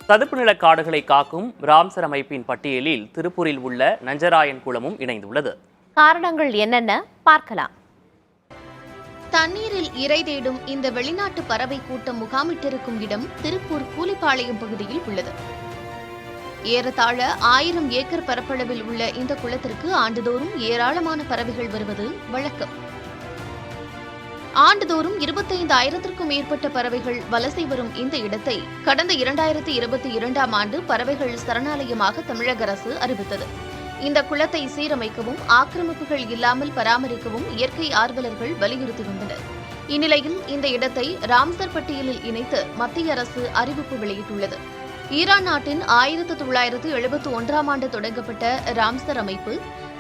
சதுப்பு நில காடுகளை காக்கும் ராம்சர் அமைப்பின் பட்டியலில் திருப்பூரில் உள்ள நஞ்சராயன் குளமும் இணைந்துள்ளது. காரணங்கள் என்னென்ன பார்க்கலாம். தண்ணீரில் இரை தேடும் இந்த வெளிநாட்டு பறவை கூட்டம் முகாமிட்டிருக்கும் இடம் திருப்பூர் கூலிப்பாளையம் பகுதியில் உள்ளது. ஏறத்தாழ 1000 ஏக்கர் பரப்பளவில் உள்ள இந்த குளத்திற்கு ஆண்டுதோறும் ஏராளமான பறவைகள் வருவது வழக்கம். ஆண்டுதோறும் 25,000க்கும் மேற்பட்ட பறவைகள் வலசை வரும் இந்த இடத்தை கடந்த 2022ஆம் ஆண்டு பறவைகள் சரணாலயமாக தமிழக அரசு அறிவித்தது. இந்த குளத்தை சீரமைக்கவும் ஆக்கிரமிப்புகள் இல்லாமல் பராமரிக்கவும் இயற்கை ஆர்வலர்கள் வலியுறுத்தி வந்தனர். இந்நிலையில் இந்த இடத்தை ராம்சர் பட்டியலில் இணைத்து மத்திய அரசு அறிவிப்பு வெளியிட்டுள்ளது. ஈரான் நாட்டின் 1971ஆம் ஆண்டு தொடங்கப்பட்ட ராம்சர் அமைப்பு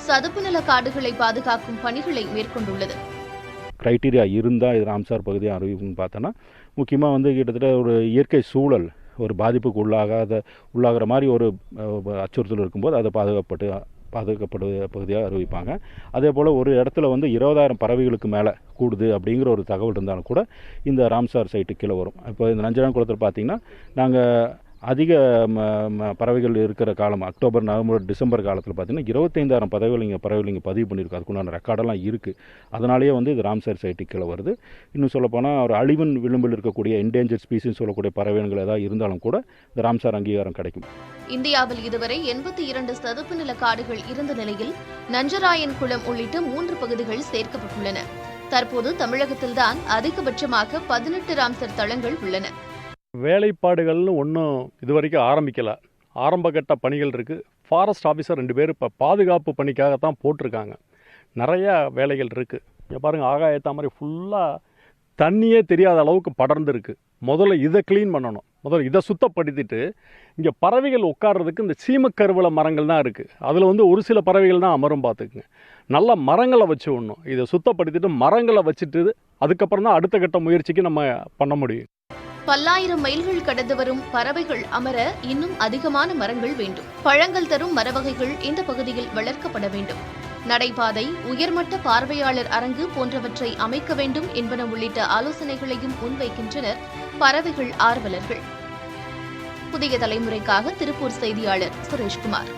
சதுப்பு நில காடுகளை பாதுகாக்கும் பணிகளை மேற்கொண்டுள்ளது. கிரைட்டீரியா இருந்தால் இது ராம்சார் பகுதியை அறிவிப்புன்னு பார்த்தோன்னா முக்கியமாக கிட்டத்தட்ட ஒரு இயற்கை சூழல் ஒரு பாதிப்புக்கு உள்ளாகிற மாதிரி ஒரு அச்சுறுத்தல் இருக்கும்போது அதை பாதுகாக்கப்படு பகுதியாக அறிவிப்பாங்க. அதே போல் ஒரு இடத்துல 20,000 பறவைகளுக்கு மேலே கூடுது அப்படிங்கிற ஒரு தகவல் இருந்தாலும் கூட இந்த ராம்சார் சைட்டு கீழே வரும். இப்போ இந்த நஞ்சராயன் குளத்தில் பார்த்திங்கன்னா நாங்கள் அதிக பறவைகள் இருக்கிற காலம் அக்டோபர், நவம்பர், டிசம்பர் காலத்தில் பார்த்திங்கன்னா 25,000 பறவைகள் இங்கே பதிவு பண்ணியிருக்கு. அதுக்குண்டான ரெக்கார்டெல்லாம் இருக்குது. அதனாலேயே இது ராம்சார் சைட்டு கீழே வருது. இன்னும் சொல்லப்போனால் ஒரு அழிவின் விளிம்பில் இருக்கக்கூடிய என்டேஞ்சர் ஸ்பீசிஸ் சொல்லக்கூடிய பறவைகள் ஏதாவது இருந்தாலும் கூட இந்த ராம்சார் அங்கீகாரம் கிடைக்கும். இந்தியாவில் இதுவரை 82 சதுப்பு நில காடுகள் இருந்த நிலையில் நஞ்சராயன் குளம் உள்ளிட்ட 3 பகுதிகள் சேர்க்கப்பட்டுள்ளன. தற்போது தமிழகத்தில்தான் அதிகபட்சமாக 18 ராம்சர் தளங்கள் உள்ளன. வேலைப்பாடுகள்னு ஒன்றும் இதுவரைக்கும் ஆரம்பிக்கலை. ஆரம்பகட்ட பணிகள் இருக்குது. ஃபாரஸ்ட் ஆஃபீஸர் 2 பேர் இப்போ பாதுகாப்பு பணிக்காகத்தான் போட்டிருக்காங்க. நிறையா வேலைகள் இருக்குது. இங்கே பாருங்கள், ஆகாயத்தா மாதிரி ஃபுல்லாக தண்ணியே தெரியாத அளவுக்கு படர்ந்துருக்கு. முதல்ல இதை க்ளீன் பண்ணணும். முதல்ல இதை சுத்தப்படுத்திட்டு இங்கே பறவைகள் உட்கார்றதுக்கு இந்த சீமக்கருவள மரங்கள் தான் இருக்குது. அதில் ஒரு சில பறவைகள் தான் அமரும். பார்த்துக்குங்க, நல்ல மரங்களை வச்சு விடணும். இதை சுத்தப்படுத்திட்டு மரங்களை வச்சுட்டு அதுக்கப்புறம் தான் அடுத்த கட்ட முயற்சிக்கு நம்ம பண்ண முடியும். பல்லாயிரம் மைல்கள் கடந்து வரும் பறவைகள் அமர இன்னும் அதிகமான மரங்கள் வேண்டும். பழங்கள் தரும் மரவகைகள் இந்த பகுதியில் வளர்க்கப்பட வேண்டும். நடைபாதை, உயர்மட்ட பார்வையாளர் அரங்கு போன்றவற்றை அமைக்க வேண்டும் என்பன உள்ளிட்ட ஆலோசனைகளையும் முன்வைக்கின்றனர் பறவைகள் ஆர்வலர்கள். புதிய தலைமுறைக்காக திருப்பூர் செய்தியாளர் சுரேஷ்குமார்.